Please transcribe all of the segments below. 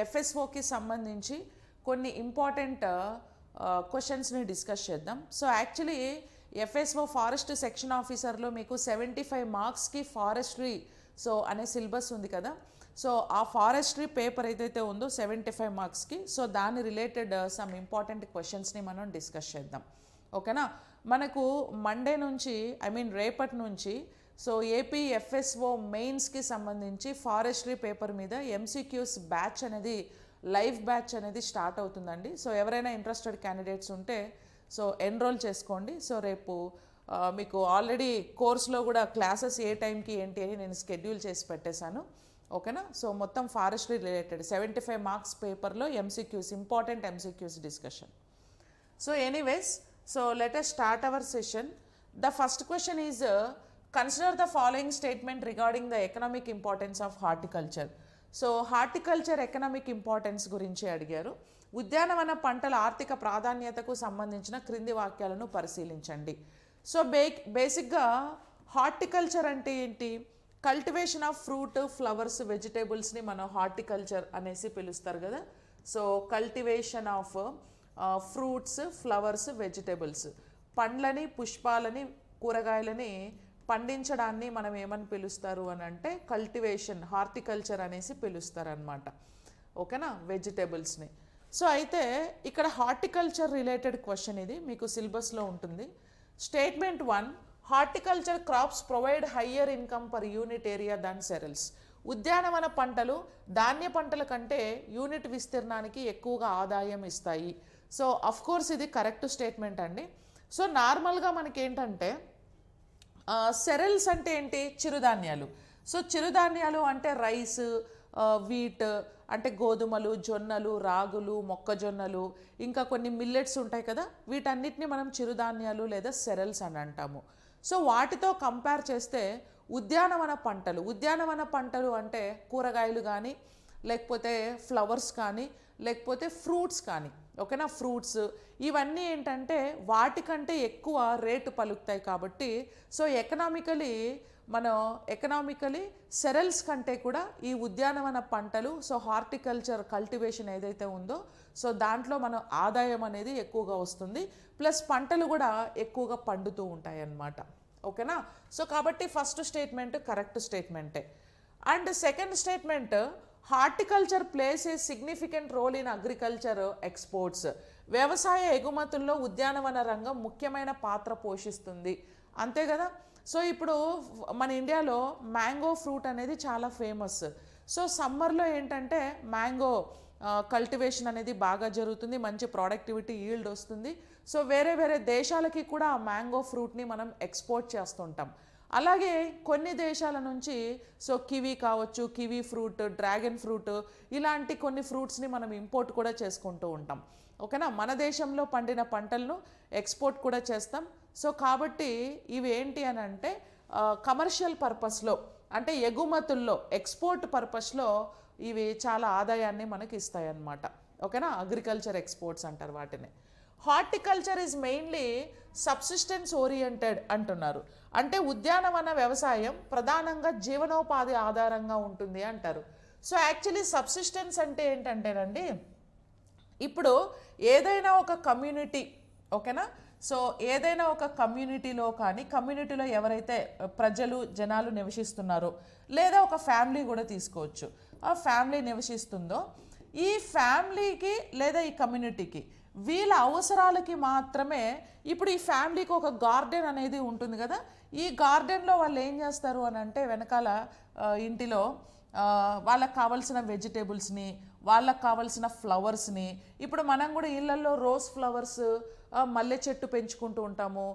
ఎఫ్ఎస్ఓకి సంబంధించి కొన్ని ఇంపార్టెంట్ క్వశ్చన్స్ని డిస్కస్ చేద్దాం. So actually FSO forest section ఆఫీసర్లో మీకు 75 మార్క్స్కి ఫారెస్ట్రీ సో అనే సిలబస్ ఉంది కదా. సో ఆ ఫారెస్ట్రీ పేపర్ ఏదైతే ఉందో 75 మార్క్స్కి, సో దాని రిలేటెడ్ సమ్ ఇంపార్టెంట్ క్వశ్చన్స్ని మనం డిస్కస్ చేద్దాం. ఓకేనా. మనకు మండే నుంచి రేపటి నుంచి సో ఏపీ ఎఫ్ఎస్ఓ మెయిన్స్కి సంబంధించి ఫారెస్ట్రీ పేపర్ మీద ఎంసీక్యూస్ బ్యాచ్ అనేది లైవ్ బ్యాచ్ అనేది స్టార్ట్ అవుతుందండి. సో ఎవరైనా ఇంట్రెస్టెడ్ క్యాండిడేట్స్ ఉంటే సో ఎన్రోల్ చేసుకోండి. సో రేపు మీకు ఆల్రెడీ కోర్స్లో కూడా క్లాసెస్ ఏ టైంకి ఏంటి అని నేను షెడ్యూల్ చేసి పెట్టేశాను. ఓకేనా. సో మొత్తం ఫారెస్ట్రీ రిలేటెడ్ 75 మార్క్స్ పేపర్లో MCQs, important MCQs discussion. So anyways, so let us start our session. The first question is consider the following statement regarding the economic importance of horticulture. So horticulture economic importance గురించి అడిగారు. ఉద్యానవన పంటల ఆర్థిక ప్రాధాన్యతకు సంబంధించిన క్రింది వాక్యాలను పరిశీలించండి. సో బేసిక్గా హార్టికల్చర్ అంటే ఏంటి? కల్టివేషన్ ఆఫ్ ఫ్రూట్, ఫ్లవర్స్, వెజిటేబుల్స్ని మనం హార్టికల్చర్ అనేసి పిలుస్తారు కదా. So cultivation of fruits, flowers, vegetables, పండ్లని, పుష్పాలని, కూరగాయలని పండించడాన్ని మనం ఏమని పిలుస్తారు అని అంటే కల్టివేషన్, హార్టికల్చర్ అనేసి పిలుస్తారు అనమాట. ఓకేనా, వెజిటేబుల్స్ని. సో అయితే ఇక్కడ హార్టికల్చర్ రిలేటెడ్ క్వశ్చన్ ఇది మీకు సిలబస్లో ఉంటుంది. Statement 1, horticulture crops provide higher income per unit area than cereals. ఉద్యానవన పంటలు ధాన్య పంటల కంటే యూనిట్ విస్తీర్ణానికి ఎక్కువగా ఆదాయం ఇస్తాయి. సో అఫ్కోర్స్ ఇది కరెక్ట్ స్టేట్మెంట్ అండి. సో నార్మల్గా మనకేంటంటే సెరల్స్ అంటే ఏంటి? చిరుధాన్యాలు. సో చిరుధాన్యాలు అంటే రైస్, వీట్ అంటే గోధుమలు, జొన్నలు, రాగులు, మొక్కజొన్నలు, ఇంకా కొన్ని మిల్లెట్స్ ఉంటాయి కదా, వీటన్నిటిని మనం చిరుధాన్యాలు లేదా సెరల్స్ అని అంటాము. సో వాటితో కంపేర్ చేస్తే ఉద్యానవన పంటలు అంటే కూరగాయలు కానీ, లేకపోతే ఫ్లవర్స్ కానీ, లేకపోతే ఫ్రూట్స్ కానీ, ఓకేనా, ఫ్రూట్స్ ఇవన్నీ ఏంటంటే వాటికంటే ఎక్కువ రేటు పలుకుతాయి కాబట్టి సో ఎకనామికలీ సెరల్స్ కంటే కూడా ఈ ఉద్యానవన పంటలు, సో హార్టికల్చర్ కల్టివేషన్ ఏదైతే ఉందో సో దాంట్లో మన ఆదాయం అనేది ఎక్కువగా వస్తుంది, ప్లస్ పంటలు కూడా ఎక్కువగా పండుతూ ఉంటాయి అన్నమాట. ఓకేనా. సో కాబట్టి ఫస్ట్ స్టేట్మెంట్ కరెక్ట్ స్టేట్మెంటే. And second statement, horticulture plays a significant role in agriculture exports. వ్యవసాయ ఎగుమతుల్లో ఉద్యానవన రంగం ముఖ్యమైన పాత్ర పోషిస్తుంది. అంతే కదా. సో ఇప్పుడు మన ఇండియాలో మ్యాంగో ఫ్రూట్ అనేది చాలా ఫేమస్. సో సమ్మర్లో ఏంటంటే మ్యాంగో కల్టివేషన్ అనేది బాగా జరుగుతుంది, మంచి ప్రొడక్టివిటీ ఈల్డ్ వస్తుంది. సో వేరే వేరే దేశాలకి కూడా ఆ మ్యాంగో ఫ్రూట్ని మనం ఎక్స్పోర్ట్ చేస్తుంటాం. అలాగే కొన్ని దేశాల నుంచి సో కివీ కావచ్చు, కివీ ఫ్రూట్, డ్రాగన్ ఫ్రూట్, ఇలాంటి కొన్ని ఫ్రూట్స్ని మనం ఇంపోర్ట్ కూడా చేసుకుంటూ ఉంటాం. ఓకేనా. మన దేశంలో పండిన పంటలను ఎక్స్పోర్ట్ కూడా చేస్తాం. సో కాబట్టి ఇవి ఏంటి అని అంటే కమర్షియల్ పర్పస్లో అంటే ఎగుమతుల్లో ఎక్స్పోర్ట్ పర్పస్లో ఇవి చాలా ఆదాయాన్ని మనకి ఇస్తాయి అన్నమాట. ఓకేనా. అగ్రికల్చర్ ఎక్స్పోర్ట్స్ అంటారు వాటిని. Horticulture is mainly subsistence oriented అంటున్నారు. అంటే ఉద్యానవన వ్యవసాయం ప్రధానంగా జీవనోపాధి ఆధారంగా ఉంటుంది అంటారు. సో యాక్చువల్లీ సబ్సిస్టెన్స్ అంటే ఏంటంటేనండి, ఇప్పుడు ఏదైనా ఒక కమ్యూనిటీ, ఓకేనా, సో ఏదైనా ఒక కమ్యూనిటీలో కానీ కమ్యూనిటీలో ఎవరైతే జనాలు నివసిస్తున్నారో, లేదా ఒక ఫ్యామిలీ కూడా తీసుకోవచ్చు, ఆ ఫ్యామిలీ నివసిస్తుందో ఈ ఫ్యామిలీకి లేదా ఈ కమ్యూనిటీకి వీళ్ళ అవసరాలకి మాత్రమే ఇప్పుడు ఈ ఫ్యామిలీకి ఒక గార్డెన్ అనేది ఉంటుంది కదా. ఈ గార్డెన్లో వాళ్ళు ఏం చేస్తారు అని అంటే వెనకాల ఇంటిలో వాళ్ళకి కావాల్సిన వెజిటేబుల్స్ని, వాళ్ళకి కావాల్సిన ఫ్లవర్స్ని, ఇప్పుడు మనం కూడా ఇళ్ళల్లో రోజ్ ఫ్లవర్స్, మల్లె చెట్టు పెంచుకుంటూ ఉంటాము,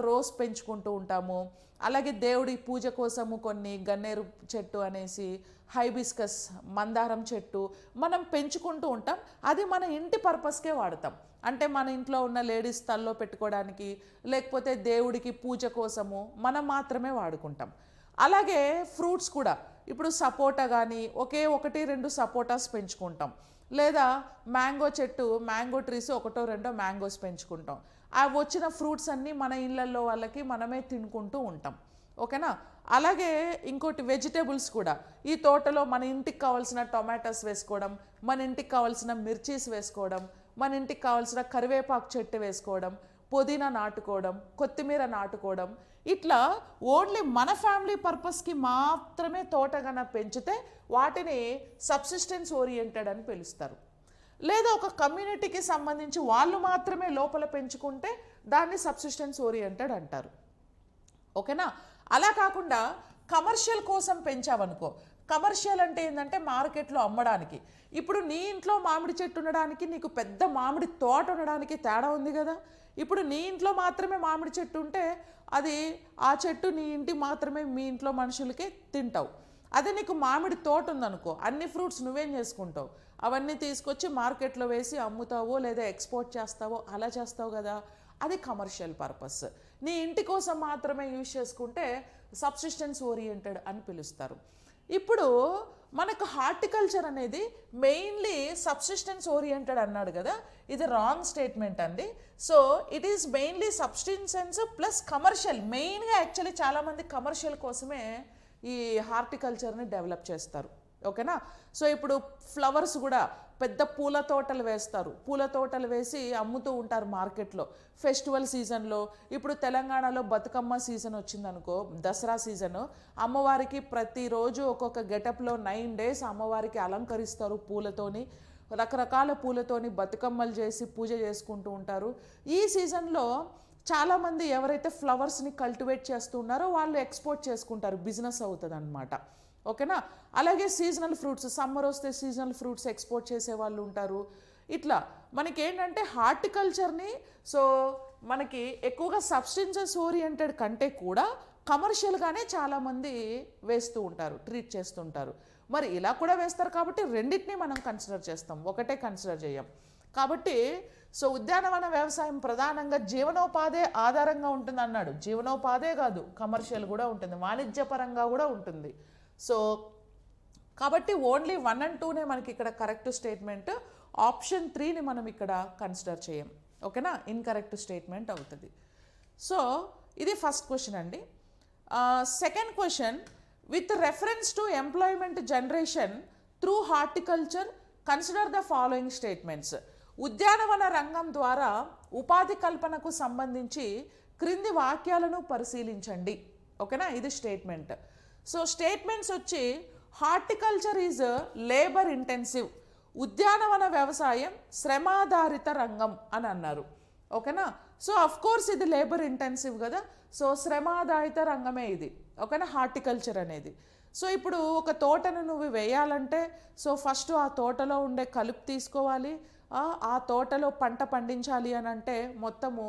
రోజ్ పెంచుకుంటూ ఉంటాము. అలాగే దేవుడి పూజ కోసము కొన్ని గన్నేరు చెట్టు అనేసి, హైబిస్కస్, మందారం చెట్టు మనం పెంచుకుంటూ ఉంటాం. అది మన ఇంటి పర్పస్కే వాడతాం. అంటే మన ఇంట్లో ఉన్న లేడీస్ తల్లో పెట్టుకోవడానికి, లేకపోతే దేవుడికి పూజ కోసము మనం మాత్రమే వాడుకుంటాం. అలాగే ఫ్రూట్స్ కూడా, ఇప్పుడు సపోటా కానీ ఒకటి రెండు సపోటాస్ పెంచుకుంటాం, లేదా మ్యాంగో చెట్టు, మ్యాంగో ట్రీస్ ఒకటో రెండో మ్యాంగోస్ పెంచుకుంటాం. ఆ వచ్చిన ఫ్రూట్స్ అన్నీ మన ఇళ్ళల్లో వాళ్ళకి మనమే తినుకుంటూ ఉంటాం. ఓకేనా. అలాగే ఇంకోటి వెజిటేబుల్స్ కూడా ఈ తోటలో మన ఇంటికి కావాల్సిన టొమాటోస్ వేసుకోవడం, మన ఇంటికి కావాల్సిన మిర్చీస్ వేసుకోవడం, మన ఇంటికి కావాల్సిన కరివేపాకు చెట్టు వేసుకోవడం, పుదీనా నాటుకోవడం, కొత్తిమీర నాటుకోవడం, ఇట్లా ఓన్లీ మన ఫ్యామిలీ పర్పస్కి మాత్రమే తోటగా పెంచితే వాటిని సబ్సిస్టెన్స్ ఓరియంటెడ్ అని పిలుస్తారు. లేదా ఒక కమ్యూనిటీకి సంబంధించి వాళ్ళు మాత్రమే లోపల పెంచుకుంటే దాన్ని సబ్సిస్టెన్స్ ఓరియంటెడ్ అంటారు. ఓకేనా? అలా కాకుండా కమర్షియల్ కోసం పెంచావనుకో, కమర్షియల్ అంటే ఏంటంటే మార్కెట్లో అమ్మడానికి. ఇప్పుడు నీ ఇంట్లో మామిడి చెట్టు ఉండడానికి నీకు పెద్ద మామిడి తోట ఉండడానికి తేడా ఉంది కదా. ఇప్పుడు నీ ఇంట్లో మాత్రమే మామిడి చెట్టు ఉంటే అది ఆ చెట్టు నీ ఇంటి మాత్రమే మీ ఇంట్లో మనుషులకి తింటావు. అదే నీకు మామిడి తోట ఉందనుకో, అన్ని ఫ్రూట్స్ నువ్వేం చేసుకుంటావు, అవన్నీ తీసుకొచ్చి మార్కెట్లో వేసి అమ్ముతావో లేదా ఎక్స్పోర్ట్ చేస్తావో అలా చేస్తావు కదా. అది కమర్షియల్ పర్పస్. నీ ఇంటి కోసం మాత్రమే యూజ్ చేసుకుంటే సబ్సిస్టెన్స్ ఓరియంటెడ్ అని పిలుస్తారు. ఇప్పుడు మనకు హార్టికల్చర్ అనేది మెయిన్లీ సబ్సిస్టెన్స్ ఓరియంటెడ్ అన్నాడు కదా, ఇది రాంగ్ స్టేట్మెంట్ అండి. So it is mainly subsistence plus commercial. మెయిన్గా యాక్చువల్లీ చాలామంది కమర్షియల్ కోసమే ఈ హార్టికల్చర్ని డెవలప్ చేస్తారు. ఓకేనా? సో ఇప్పుడు ఫ్లవర్స్ కూడా పెద్ద పూల తోటలు వేస్తారు, పూల తోటలు వేసి అమ్ముతూ ఉంటారు మార్కెట్లో ఫెస్టివల్ సీజన్లో. ఇప్పుడు తెలంగాణలో బతుకమ్మ సీజన్ వచ్చిందనుకో, దసరా సీజను, అమ్మవారికి ప్రతిరోజు ఒక్కొక్క గెటప్లో 9 days అమ్మవారికి అలంకరిస్తారు పూలతోని, రకరకాల పూలతోని బతుకమ్మలు చేసి పూజ చేసుకుంటూ ఉంటారు. ఈ సీజన్లో చాలామంది ఎవరైతే ఫ్లవర్స్ని కల్టివేట్ చేస్తున్నారో వాళ్ళు ఎక్స్పోర్ట్ చేసుకుంటారు, బిజినెస్ అవుతుంది అన్నమాట. ఓకేనా? అలాగే సీజనల్ ఫ్రూట్స్, సమ్మర్ వస్తే సీజనల్ ఫ్రూట్స్ ఎక్స్పోర్ట్ చేసే వాళ్ళు ఉంటారు. ఇట్లా మనకి ఏంటంటే హార్టికల్చర్ని సో మనకి ఎక్కువగా సబ్స్టెన్సెస్ ఓరియంటెడ్ కంటే కూడా కమర్షియల్గానే చాలామంది వేస్తూ ఉంటారు, ట్రీట్ చేస్తుంటారు. మరి ఇలా కూడా వేస్తారు కాబట్టి రెండింటినీ మనం కన్సిడర్ చేస్తాం, ఒకటే కన్సిడర్ చేయం. కాబట్టి సో ఉద్యానవన వ్యవసాయం ప్రధానంగా జీవనోపాధే ఆధారంగా ఉంటుంది అన్నాడు. జీవనోపాధే కాదు, కమర్షియల్ కూడా ఉంటుంది, వాణిజ్యపరంగా కూడా ఉంటుంది. సో కాబట్టి ఓన్లీ 1 and 2నే మనకి ఇక్కడ కరెక్ట్ స్టేట్మెంట్. ఆప్షన్ 3ని మనం ఇక్కడ కన్సిడర్ చేయం. ఓకేనా? ఇన్కరెక్ట్ స్టేట్మెంట్ అవుతుంది. సో ఇది ఫస్ట్ క్వశ్చన్ అండి. Second question, with reference to employment generation through horticulture consider the following statements. ఉద్యానవన రంగం ద్వారా ఉపాధి కల్పనకు సంబంధించి క్రింది వాక్యాలను పరిశీలించండి. ఓకేనా? ఇది స్టేట్మెంట్. సో స్టేట్మెంట్స్ వచ్చి హార్టికల్చర్ ఈజ్ లేబర్ ఇంటెన్సివ్, ఉద్యానవన వ్యవసాయం శ్రమాధారిత రంగం అని అన్నారు. ఓకేనా? సో అఫ్ కోర్స్ ఇది లేబర్ ఇంటెన్సివ్ కదా, సో శ్రమాధారిత రంగమే ఇది. ఓకేనా? హార్టికల్చర్ అనేది. సో ఇప్పుడు ఒక తోటను నువ్వు వేయాలంటే సో ఫస్ట్ ఆ తోటలో ఉండే కలుపు తీసుకోవాలి, ఆ తోటలో పంట పండించాలి అని అంటే మొత్తము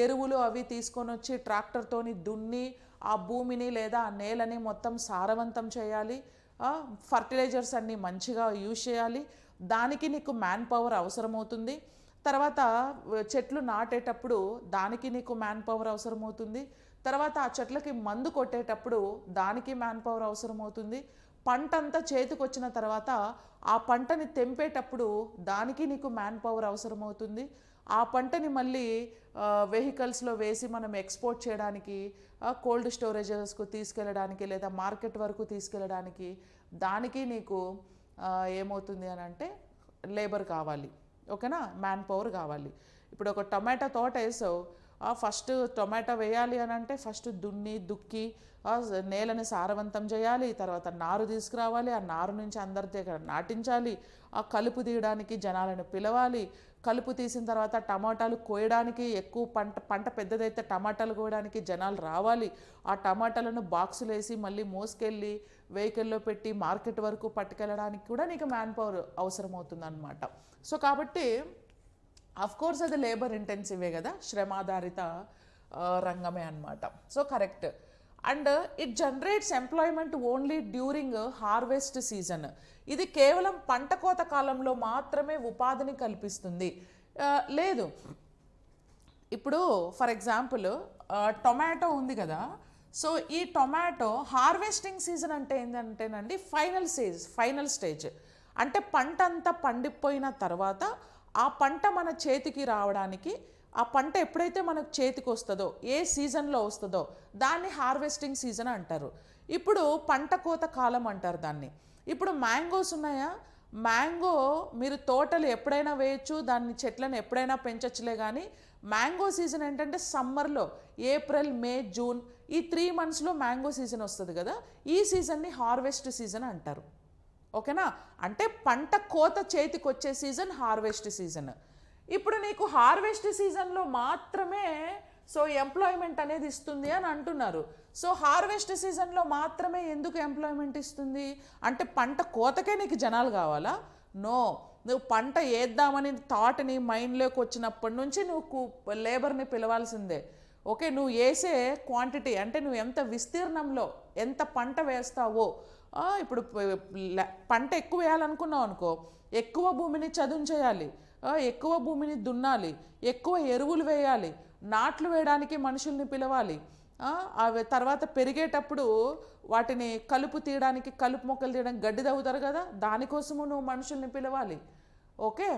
ఎరువులు అవి తీసుకొని వచ్చి ట్రాక్టర్తోని దున్ని ఆ భూమిని లేదా ఆ నేలని మొత్తం సారవంతం చేయాలి, ఫర్టిలైజర్స్ అన్నీ మంచిగా యూజ్ చేయాలి, దానికి నీకు మ్యాన్ పవర్ అవసరమవుతుంది. తర్వాత చెట్లు నాటేటప్పుడు దానికి నీకు మ్యాన్ పవర్ అవసరమవుతుంది. తర్వాత ఆ చెట్లకి మందు కొట్టేటప్పుడు దానికి మ్యాన్ పవర్ అవసరమవుతుంది. పంట అంతా చేతికి వచ్చిన తర్వాత ఆ పంటని తెంపేటప్పుడు దానికి నీకు మ్యాన్ పవర్ అవసరమవుతుంది. ఆ పంటని మళ్ళీ వెహికల్స్లో వేసి మనం ఎక్స్పోర్ట్ చేయడానికి, కోల్డ్ స్టోరేజెస్కు తీసుకెళ్ళడానికి లేదా మార్కెట్ వరకు తీసుకెళ్ళడానికి దానికి నీకు ఏమవుతుంది అని అంటే లేబర్ కావాలి. ఓకేనా? మ్యాన్ పవర్ కావాలి. ఇప్పుడు ఒక టొమాటో తోట వేసావు, ఫస్ట్ టొమాటో వేయాలి అని అంటే ఫస్ట్ దుక్కి నేలని సారవంతం చేయాలి, తర్వాత నారు తీసుకురావాలి, ఆ నారు నుంచి అందరి దగ్గర నాటించాలి, ఆ కలుపు తీయడానికి జనాలను పిలవాలి, కలుపు తీసిన తర్వాత టమాటాలు కోయడానికి ఎక్కువ పంట పెద్దదైతే టమాటాలు కోయడానికి జనాలు రావాలి, ఆ టమాటాలను బాక్సులు వేసి మళ్ళీ మోసుకెళ్ళి వెహికల్లో పెట్టి మార్కెట్ వరకు పట్టుకెళ్ళడానికి కూడా నీకు మ్యాన్ పవర్ అవసరం అవుతుంది అన్నమాట. సో కాబట్టి కోర్స్ అది లేబర్ ఇంటెన్సివే కదా, శ్రమాధారిత రంగమే అన్నమాట. So correct. And it generates employment only during harvest season. ఇది కేవలం పంట కోత కాలంలో మాత్రమే ఉపాధిని కల్పిస్తుంది. లేదు, ఇప్పుడు ఫర్ ఎగ్జాంపుల్ టొమాటో ఉంది కదా, సో ఈ టొమాటో హార్వెస్టింగ్ సీజన్ అంటే ఏంటంటేనండి ఫైనల్ స్టేజ్. అంటే పంట అంతా పండిపోయిన తర్వాత ఆ పంట మన చేతికి రావడానికి, ఆ పంట ఎప్పుడైతే మనకు చేతికి వస్తుందో, ఏ సీజన్లో వస్తుందో దాన్ని హార్వెస్టింగ్ సీజన్ అంటారు. ఇప్పుడు పంట కోత కాలం అంటారు దాన్ని. ఇప్పుడు మ్యాంగోస్ ఉన్నాయా, మ్యాంగో మీరు తోటలు ఎప్పుడైనా వేయచ్చు, దాన్ని చెట్లను ఎప్పుడైనా పెంచచ్చులే. కానీ మ్యాంగో సీజన్ ఏంటంటే సమ్మర్లో ఏప్రిల్, మే, జూన్ ఈ 3 మంత్స్లో మ్యాంగో సీజన్ వస్తుంది కదా. ఈ సీజన్ని హార్వెస్ట్ సీజన్ అంటారు. ఓకేనా, అంటే పంట కోత చేతికి వచ్చే సీజన్ హార్వెస్ట్ సీజన్. ఇప్పుడు నీకు హార్వెస్ట్ సీజన్లో మాత్రమే సో ఎంప్లాయ్మెంట్ అనేది ఇస్తుంది అని అంటున్నారు. సో హార్వెస్ట్ సీజన్లో మాత్రమే ఎందుకు ఎంప్లాయ్మెంట్ ఇస్తుంది అంటే పంట కోతకే నీకు జనాలు కావాలా? నో, నువ్వు పంట వేద్దామని థాట్ నీ మైండ్లోకి వచ్చినప్పటి నుంచి నువ్వు లేబర్ని పిలవాల్సిందే. ఓకే, నువ్వు వేసే క్వాంటిటీ అంటే నువ్వు ఎంత విస్తీర్ణంలో ఎంత పంట వేస్తావో, ఇప్పుడు పంట ఎక్కువ వేయాలనుకున్నావు అనుకో, ఎక్కువ భూమిని చదును చేయాలి, ఎక్కువ భూమిని దున్నాలి, ఎక్కువ ఎరువులు వేయాలి, నాట్లు వేయడానికి మనుషుల్ని పిలవాలి, అవి తర్వాత పెరిగేటప్పుడు వాటిని కలుపు తీయడానికి, కలుపు మొక్కలు తీయడానికి గడ్డి తవ్వుతారు కదా, దానికోసము నువ్వు మనుషుల్ని పిలవాలి. ఓకే,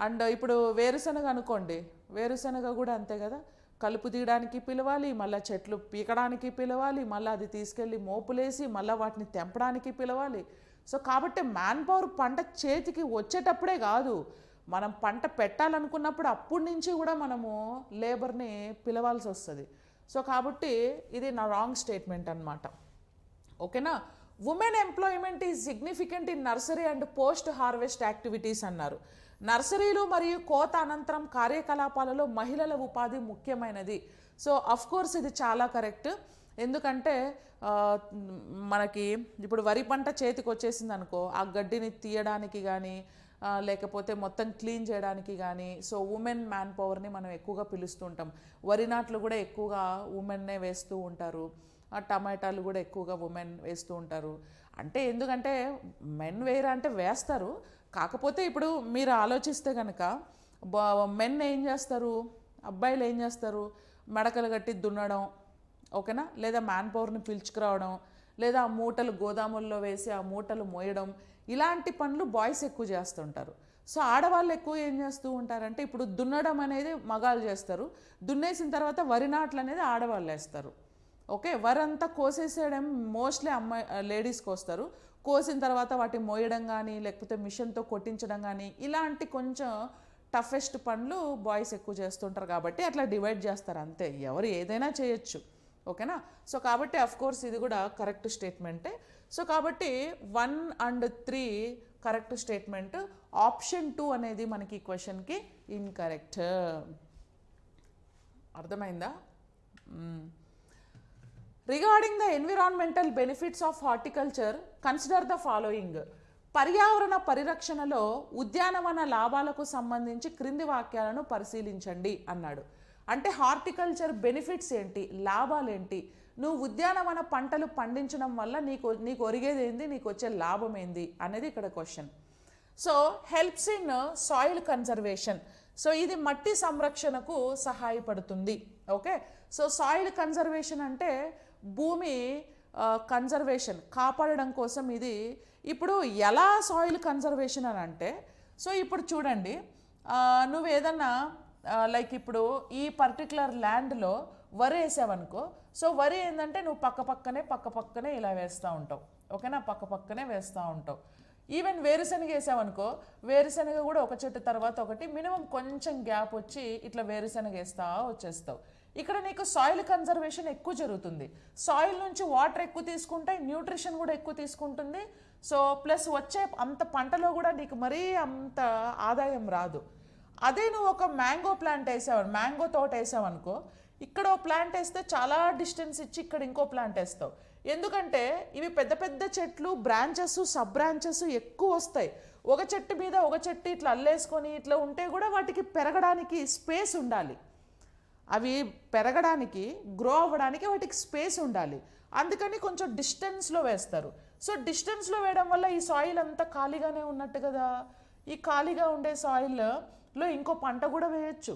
అండ్ ఇప్పుడు వేరుశనగ అనుకోండి, వేరుశనగ కూడా అంతే కదా, కలుపు తీయడానికి పిలవాలి, మళ్ళీ చెట్లు పీకడానికి పిలవాలి, మళ్ళీ అది తీసుకెళ్ళి మోపులేసి మళ్ళీ వాటిని తెంపడానికి పిలవాలి. సో కాబట్టి మ్యాన్ పవర్ పంట చేతికి వచ్చేటప్పుడే కాదు, మనం పంట పెట్టాలనుకున్నప్పుడు అప్పటి నుంచి కూడా మనము లేబర్ని పిలవాల్సి వస్తుంది. సో కాబట్టి ఇది నా రాంగ్ స్టేట్మెంట్ అనమాట. ఓకేనా, women employment is significant in nursery and post harvest activities అన్నారు. నర్సరీలు మరియు కోత అనంతరం కార్యకలాపాలలో మహిళల ఉపాధి ముఖ్యమైనది. సో అఫ్ కోర్స్ ఇది చాలా కరెక్ట్. ఎందుకంటే మనకి ఇప్పుడు వరి పంట చేతికి వచ్చేసింది అనుకో, ఆ గడ్డిని తీయడానికి కానీ లేకపోతే మొత్తం క్లీన్ చేయడానికి కానీ సో ఉమెన్ మ్యాన్ పవర్ని మనం ఎక్కువగా పిలుస్తూ ఉంటాం. వరి నాట్లు కూడా ఎక్కువగా ఉమెన్నే వేస్తూ ఉంటారు, టమాటాలు కూడా ఎక్కువగా ఉమెన్ వేస్తూ ఉంటారు. అంటే ఎందుకంటే మెన్ వేయరా అంటే వేస్తారు, కాకపోతే ఇప్పుడు మీరు ఆలోచిస్తే కనుక మెన్ ఏం చేస్తారు, అబ్బాయిలు ఏం చేస్తారు, మడకలు కట్టి దున్నడం, ఓకేనా, లేదా మ్యాన్ పవర్ని పిలుచుకురావడం, లేదా ఆ మూటలు గోదాముల్లో వేసి ఆ మూటలు మోయడం, ఇలాంటి పనులు బాయ్స్ ఎక్కువ చేస్తుంటారు. సో ఆడవాళ్ళు ఎక్కువ ఏం చేస్తూ ఉంటారంటే ఇప్పుడు దున్నడం అనేది మగాళ్ళు చేస్తారు, దున్నేసిన తర్వాత వరి నాట్లు అనేది ఆడవాళ్ళు వేస్తారు. ఓకే, వరంతా కోసేసేయడం మోస్ట్లీ లేడీస్కి వస్తారు, కోసిన తర్వాత వాటిని మోయడం కానీ లేకపోతే మిషన్తో కొట్టించడం కానీ ఇలాంటి కొంచెం టఫెస్ట్ పనులు బాయ్స్ ఎక్కువ చేస్తుంటారు. కాబట్టి అట్లా డివైడ్ చేస్తారు అంతే, ఎవరు ఏదైనా చేయొచ్చు. ఓకేనా, సో కాబట్టి అఫ్కోర్స్ ఇది కూడా కరెక్ట్ స్టేట్మెంటే. సో కాబట్టి 1 and 3 కరెక్ట్ స్టేట్మెంట్. ఆప్షన్ 2 అనేది మనకి ఈ క్వశ్చన్కి ఇన్కరెక్ట్. అర్థమైందా? Regarding the environmental benefits of horticulture consider the following. పర్యావరణ పరిరక్షణలో ఉద్యానవన లాభాలకు సంబంధించి క్రింది వాక్యాలను పరిశీలించండి అన్నాడు. అంటే హార్టికల్చర్ బెనిఫిట్స్ ఏంటి, లాభాలేంటి, నువ్వు ఉద్యానవన పంటలు పండించడం వల్ల నీకు ఒరిగేది ఏంది, నీకు వచ్చే లాభం ఏంది అనేది ఇక్కడ question. So helps in soil conservation. So ఇది మట్టి సంరక్షణకు సహాయపడుతుంది. ఓకే, సో సాయిల్ కన్జర్వేషన్ అంటే భూమి కన్జర్వేషన్ కాపాడడం కోసం ఇది. ఇప్పుడు ఎలా సాయిల్ కన్జర్వేషన్ అని అంటే, సో ఇప్పుడు చూడండి, నువ్వు ఏదన్నా లైక్ ఇప్పుడు ఈ పర్టికులర్ ల్యాండ్లో వరి వేసావనుకో, సో వరి ఏంటంటే నువ్వు పక్కపక్కనే ఇలా వేస్తూ ఉంటావు. ఓకేనా, పక్కపక్కనే వేస్తూ ఉంటావు. ఈవెన్ వేరుశనగ వేసావనుకో, వేరుశనగ కూడా ఒక చెట్టు తర్వాత ఒకటి మినిమం కొంచెం గ్యాప్ వచ్చి ఇట్లా వేరుశనగ వేస్తా వచ్చేస్తావు. ఇక్కడ నీకు సాయిల్ కన్జర్వేషన్ ఎక్కువ జరుగుతుంది. సాయిల్ నుంచి వాటర్ ఎక్కువ తీసుకుంటే న్యూట్రిషన్ కూడా ఎక్కువ తీసుకుంటుంది. సో ప్లస్ వచ్చే అంత పంటలో కూడా నీకు మరీ అంత ఆదాయం రాదు. అదే నువ్వు ఒక మ్యాంగో ప్లాంట్ వేసావు, మ్యాంగో తోట వేసావనుకో, ఇక్కడ ఓ ప్లాంట్ వేస్తే చాలా డిస్టెన్స్ ఇచ్చి ఇక్కడ ఇంకో ప్లాంట్ వేస్తావు. ఎందుకంటే ఇవి పెద్ద పెద్ద చెట్లు, బ్రాంచెస్, సబ్ బ్రాంచెస్ ఎక్కువ వస్తాయి. ఒక చెట్టు మీద ఒక చెట్టు ఇట్లా అల్లేసుకొని ఇట్లా ఉంటే కూడా వాటికి పెరగడానికి స్పేస్ ఉండాలి. అవి పెరగడానికి, గ్రో అవ్వడానికి వాటికి స్పేస్ ఉండాలి. అందుకని కొంచెం డిస్టెన్స్లో వేస్తారు. సో డిస్టెన్స్లో వేయడం వల్ల ఈ సాయిల్ అంతా ఖాళీగానే ఉన్నట్టు కదా. ఈ ఖాళీగా ఉండే సాయిల్లో ఇంకో పంట కూడా వేయచ్చు,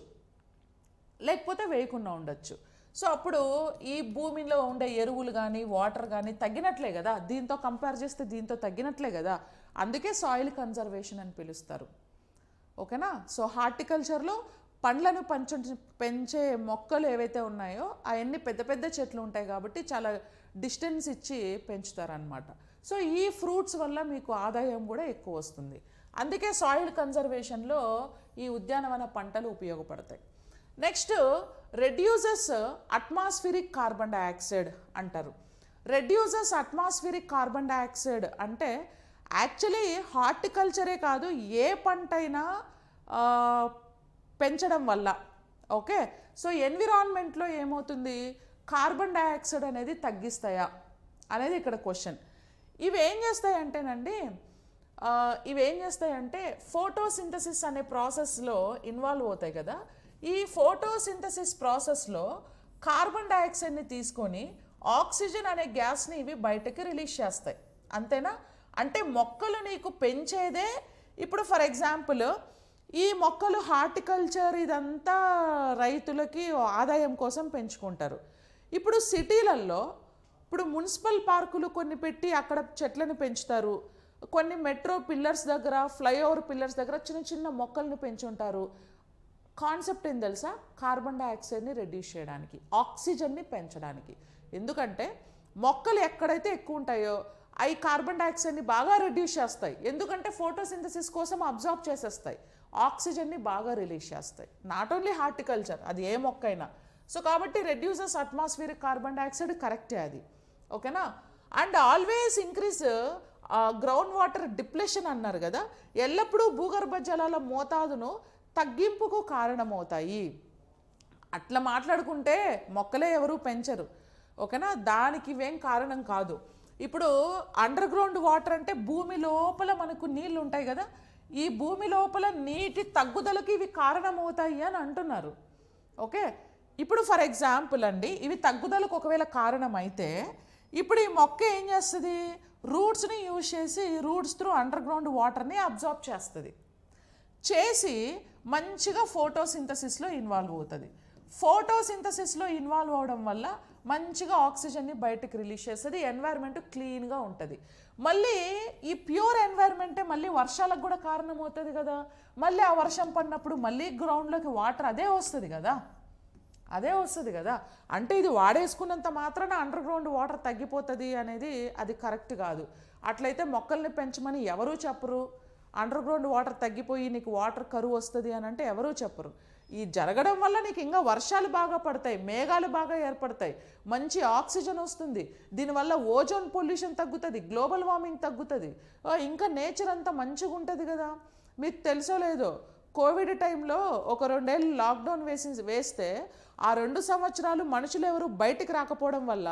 లేకపోతే వేయకుండా ఉండొచ్చు. సో అప్పుడు ఈ భూమిలో ఉండే ఎరువులు కానీ వాటర్ కానీ తగ్గినట్లే కదా, దీంతో కంపేర్ చేస్తే దీంతో తగ్గినట్లే కదా. అందుకే సాయిల్ కన్జర్వేషన్ అని పిలుస్తారు. ఓకేనా, సో హార్టికల్చర్లో పండ్లను పెంచే మొక్కలు ఏవైతే ఉన్నాయో అవన్నీ పెద్ద పెద్ద చెట్లు ఉంటాయి కాబట్టి చాలా డిస్టెన్స్ ఇచ్చి పెంచుతారనమాట. సో ఈ ఫ్రూట్స్ వల్ల మీకు ఆదాయం కూడా ఎక్కువ వస్తుంది. అందుకే సాయిల్ కన్జర్వేషన్లో ఈ ఉద్యానవన పంటలు ఉపయోగపడతాయి. Next reduces atmospheric carbon dioxide అంటారు. రెడ్యూసెస్ అట్మాస్ఫిరిక్ కార్బన్ డైఆక్సైడ్ అంటే యాక్చువల్లీ హార్టికల్చరే కాదు, ఏ పంటైనా పెంచడం వల్ల ఓకే. సో ఎన్విరాన్మెంట్లో ఏమవుతుంది, కార్బన్ డైఆక్సైడ్ అనేది తగ్గిస్తాయా అనేది ఇక్కడ క్వశ్చన్. ఇవేం చేస్తాయంటే ఫోటోసింథసిస్ అనే ప్రాసెస్లో ఇన్వాల్వ్ అవుతాయి కదా. ఈ ఫోటోసింథసిస్ ప్రాసెస్లో కార్బన్ డైఆక్సైడ్ని తీసుకొని ఆక్సిజన్ అనే గ్యాస్ని ఇవి బయటకి రిలీజ్ చేస్తాయి. అంతేనా? అంటే మొక్కలు నీకు పెంచేదే. ఇప్పుడు ఫర్ ఎగ్జాంపుల్ ఈ మొక్కలు హార్టికల్చర్ ఇదంతా రైతులకి ఆదాయం కోసం పెంచుకుంటారు. ఇప్పుడు సిటీలలో ఇప్పుడు మున్సిపల్ పార్కులు కొన్ని పెట్టి అక్కడ చెట్లను పెంచుతారు. కొన్ని మెట్రో పిల్లర్స్ దగ్గర, ఫ్లైఓవర్ పిల్లర్స్ దగ్గర చిన్న చిన్న మొక్కలను పెంచుంటారు. కాన్సెప్ట్ ఏం తెలుసా? కార్బన్ డైఆక్సైడ్ని రెడ్యూస్ చేయడానికి, ఆక్సిజన్ని పెంచడానికి. ఎందుకంటే మొక్కలు ఎక్కడైతే ఎక్కువ ఉంటాయో అవి కార్బన్ డైఆక్సైడ్ని బాగా రెడ్యూస్ చేస్తాయి. ఎందుకంటే ఫోటోసింథసిస్ కోసం అబ్జార్బ్ చేసేస్తాయి, ఆక్సిజన్ని బాగా రిలీజ్ చేస్తాయి. నాట్ ఓన్లీ హార్టికల్చర్, అది ఏ మొక్క అయినా. సో కాబట్టి రెడ్యూసెస్ అట్మాస్ఫియరిక్ కార్బన్ డైఆక్సైడ్ కరెక్టే అది, ఓకేనా. And always increase ground water depletion అన్నారు కదా, ఎల్లప్పుడూ భూగర్భ జలాల మోతాదును తగ్గింపుకు కారణమవుతాయి. అట్లా మాట్లాడుకుంటే మొక్కలే ఎవరు పెంచరు, ఓకేనా. దానికి ఇవేం కారణం కాదు. ఇప్పుడు అండర్ గ్రౌండ్ వాటర్ అంటే భూమి లోపల మనకు నీళ్ళు ఉంటాయి కదా, ఈ భూమి లోపల నీటి తగ్గుదలకి ఇవి కారణమవుతాయి అని అంటున్నారు, ఓకే. ఇప్పుడు ఫర్ ఎగ్జాంపుల్ అండి, ఇవి తగ్గుదలకు ఒకవేళ కారణమైతే ఇప్పుడు ఈ మొక్క ఏం చేస్తుంది, రూట్స్ని యూజ్ చేసి రూట్స్ త్రూ అండర్ గ్రౌండ్ వాటర్ని అబ్జార్బ్ చేసి మంచిగా ఫోటోసింథసిస్లో ఇన్వాల్వ్ అవుతుంది. ఫోటోసింథసిస్లో ఇన్వాల్వ్ అవడం వల్ల మంచిగా ఆక్సిజన్ని బయటకు రిలీజ్ చేస్తుంది, ఎన్వైర్న్మెంట్ క్లీన్గా ఉంటుంది. మళ్ళీ ఈ ప్యూర్ ఎన్వైర్న్మెంటే మళ్ళీ వర్షాలకు కూడా కారణమవుతుంది కదా. మళ్ళీ ఆ వర్షం పడినప్పుడు మళ్ళీ గ్రౌండ్లోకి వాటర్ అదే వస్తుంది కదా. అంటే ఇది వాడేసుకున్నంత మాత్రాన అండర్ గ్రౌండ్ వాటర్ తగ్గిపోతుంది అనేది అది కరెక్ట్ కాదు. అట్లయితే మొక్కల్ని పెంచమని ఎవరూ చెప్పరు. అండర్ గ్రౌండ్ వాటర్ తగ్గిపోయి నీకు వాటర్ కరువు వస్తుంది అని అంటే ఎవరూ చెప్పరు. ఈ జరగడం వల్ల నీకు ఇంకా వర్షాలు బాగా పడతాయి, మేఘాలు బాగా ఏర్పడతాయి, మంచి ఆక్సిజన్ వస్తుంది, దీనివల్ల ఓజోన్ పొల్యూషన్ తగ్గుతుంది, గ్లోబల్ వార్మింగ్ తగ్గుతుంది, ఇంకా నేచర్ అంతా మంచిగా ఉంటుంది కదా. మీకు తెలుసో లేదో, కోవిడ్ టైంలో ఒక 2 ఏళ్ళు లాక్డౌన్ వేస్తే ఆ 2 సంవత్సరాలు మనుషులు ఎవరు బయటికి రాకపోవడం వల్ల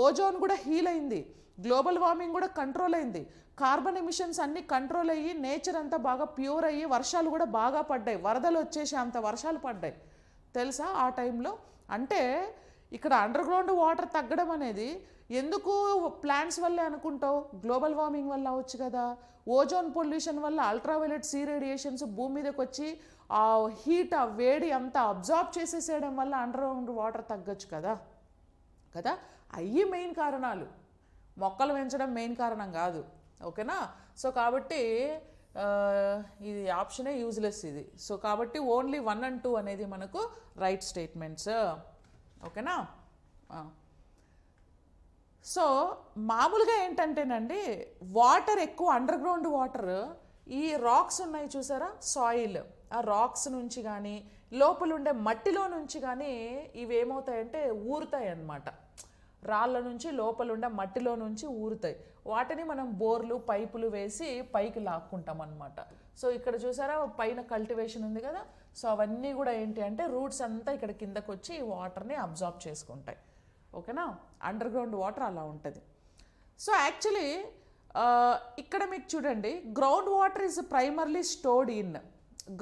ఓజోన్ కూడా హీల్ అయింది, గ్లోబల్ వార్మింగ్ కూడా కంట్రోల్ అయింది, కార్బన్ ఎమిషన్స్ అన్నీ కంట్రోల్ అయ్యి నేచర్ అంతా బాగా ప్యూర్ అయ్యి వర్షాలు కూడా బాగా పడ్డాయి, వరదలు వచ్చేసి అంత వర్షాలు పడ్డాయి తెలుసా ఆ టైంలో. అంటే ఇక్కడ అండర్ గ్రౌండ్ వాటర్ తగ్గడం అనేది ఎందుకు ప్లాంట్స్ వల్లే అనుకుంటావు, గ్లోబల్ వార్మింగ్ వల్ల అవచ్చు కదా. ఓజోన్ పొల్యూషన్ వల్ల అల్ట్రావైలెట్ సీ రేడియేషన్స్ భూమి మీదకి వచ్చి ఆ హీట్, ఆ వేడి అంతా అబ్జార్బ్ చేసేసేయడం వల్ల అండర్ గ్రౌండ్ వాటర్ తగ్గొచ్చు కదా. అవి మెయిన్ కారణాలు, మొక్కలు పెంచడం మెయిన్ కారణం కాదు, ఓకేనా. సో కాబట్టి ఇది ఆప్షనే యూజ్లెస్ ఇది. సో కాబట్టి ఓన్లీ 1 and 2 అనేది మనకు రైట్ స్టేట్మెంట్స్, ఓకేనా. సో మామూలుగా ఏంటంటేనండి, వాటర్ ఎక్కువ అండర్ గ్రౌండ్ వాటర్ ఈ రాక్స్ ఉన్నాయి చూసారా, సాయిల్, ఆ రాక్స్ నుంచి కానీ లోపల ఉండే మట్టిలో నుంచి కానీ ఇవి ఏమవుతాయంటే ఊరుతాయి అన్నమాట. రాళ్ళ నుంచి లోపల ఉండే మట్టిలో నుంచి ఊరుతాయి. వాటిని మనం బోర్లు, పైపులు వేసి పైకి లాక్కుంటాం అన్నమాట. సో ఇక్కడ చూసారా పైన కల్టివేషన్ ఉంది కదా. సో అవన్నీ కూడా ఏంటి అంటే రూట్స్ అంతా ఇక్కడ కిందకు వచ్చి ఈ వాటర్ని అబ్జార్బ్ చేసుకుంటాయి, ఓకేనా. అండర్ గ్రౌండ్ వాటర్ అలా ఉంటుంది. సో యాక్చువల్లీ ఇక్కడ మీకు చూడండి, ground water is primarily stored in.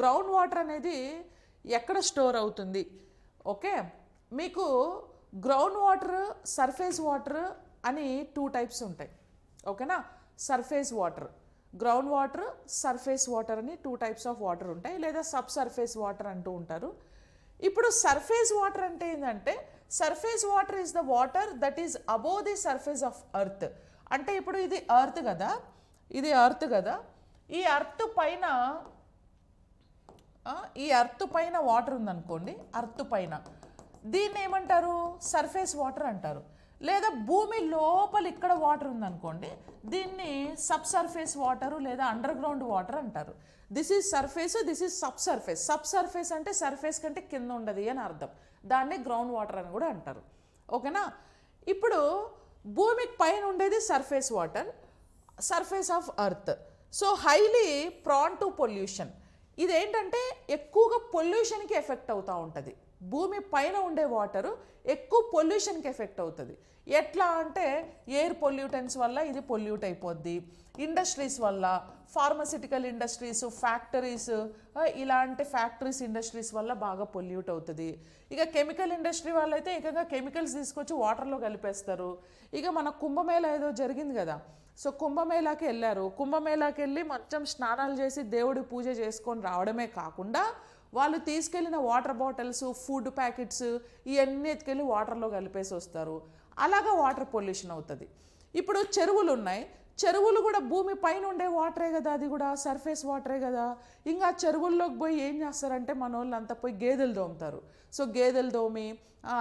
Ground water అనేది ఎక్కడ స్టోర్ అవుతుంది, ఓకే. మీకు గ్రౌండ్ వాటర్, సర్ఫేస్ వాటర్ అని 2 టైప్స్ ఉంటాయి, ఓకేనా. Surface water, ground water, surface water అని 2 టైప్స్ ఆఫ్ వాటర్ ఉంటాయి, లేదా సబ్ సర్ఫేస్ వాటర్ అంటూ ఉంటారు. ఇప్పుడు సర్ఫేస్ వాటర్ అంటే ఏంటంటే, surface water is the water that is above the surface of earth. అంటే ఇప్పుడు ఇది ఎర్త్ కదా, ఈ ఎర్త్ పైన వాటర్ ఉందనుకోండి, ఎర్త్ పైన దీన్ని ఏమంటారు, సర్ఫేస్ వాటర్ అంటారు. లేదా భూమి లోపల ఇక్కడ వాటర్ ఉందనుకోండి, దీన్ని సబ్ సర్ఫేస్ వాటరు లేదా అండర్ గ్రౌండ్ వాటర్ అంటారు. This is surface, this is sub surface. Sub surface అంటే సర్ఫేస్ కంటే కింద ఉండదు అని అర్థం. దాన్ని గ్రౌండ్ వాటర్ అని కూడా అంటారు. ఓకేనా? ఇప్పుడు భూమికి పైన ఉండేది surface water, surface of earth. So highly prone to pollution. ఇదేంటంటే ఎక్కువగా పొల్యూషన్కి ఎఫెక్ట్ అవుతూ ఉంటుంది. భూమి పైన ఉండే వాటరు ఎక్కువ పొల్యూషన్కి ఎఫెక్ట్ అవుతుంది. ఎట్లా అంటే ఎయిర్ పొల్యూటెన్స్ వల్ల ఇది పొల్యూట్ అయిపోద్ది, ఇండస్ట్రీస్ వల్ల, ఫార్మసిటికల్ ఇండస్ట్రీస్, ఫ్యాక్టరీస్, ఇలాంటి ఫ్యాక్టరీస్ ఇండస్ట్రీస్ వల్ల బాగా పొల్యూట్ అవుతుంది. ఇక కెమికల్ ఇండస్ట్రీ వాళ్ళైతే ఏకంగా కెమికల్స్ తీసుకొచ్చి వాటర్లో కలిపేస్తారు. ఇక మన కుంభమేళా ఏదో జరిగింది కదా, సో కుంభమేళాకి వెళ్ళారు. కుంభమేళాకి వెళ్ళి మొత్తం స్నానాలు చేసి దేవుడి పూజ చేసుకొని రావడమే కాకుండా వాళ్ళు తీసుకెళ్ళిన వాటర్ బాటిల్స్, ఫుడ్ ప్యాకెట్స్ ఇవన్నీ ఎత్తుకెళ్ళి వాటర్లో కలిపేసి వస్తారు. అలాగా వాటర్ పొల్యూషన్ అవుతుంది. ఇప్పుడు చెరువులు ఉన్నాయి, చెరువులు కూడా భూమి పైన ఉండే వాటరే కదా, అది కూడా సర్ఫేస్ వాటరే కదా. ఇంకా చెరువుల్లోకి పోయి ఏం చేస్తారంటే మన వాళ్ళు అంతా పోయి గేదెలు దోముతారు. సో గేదెలు దోమి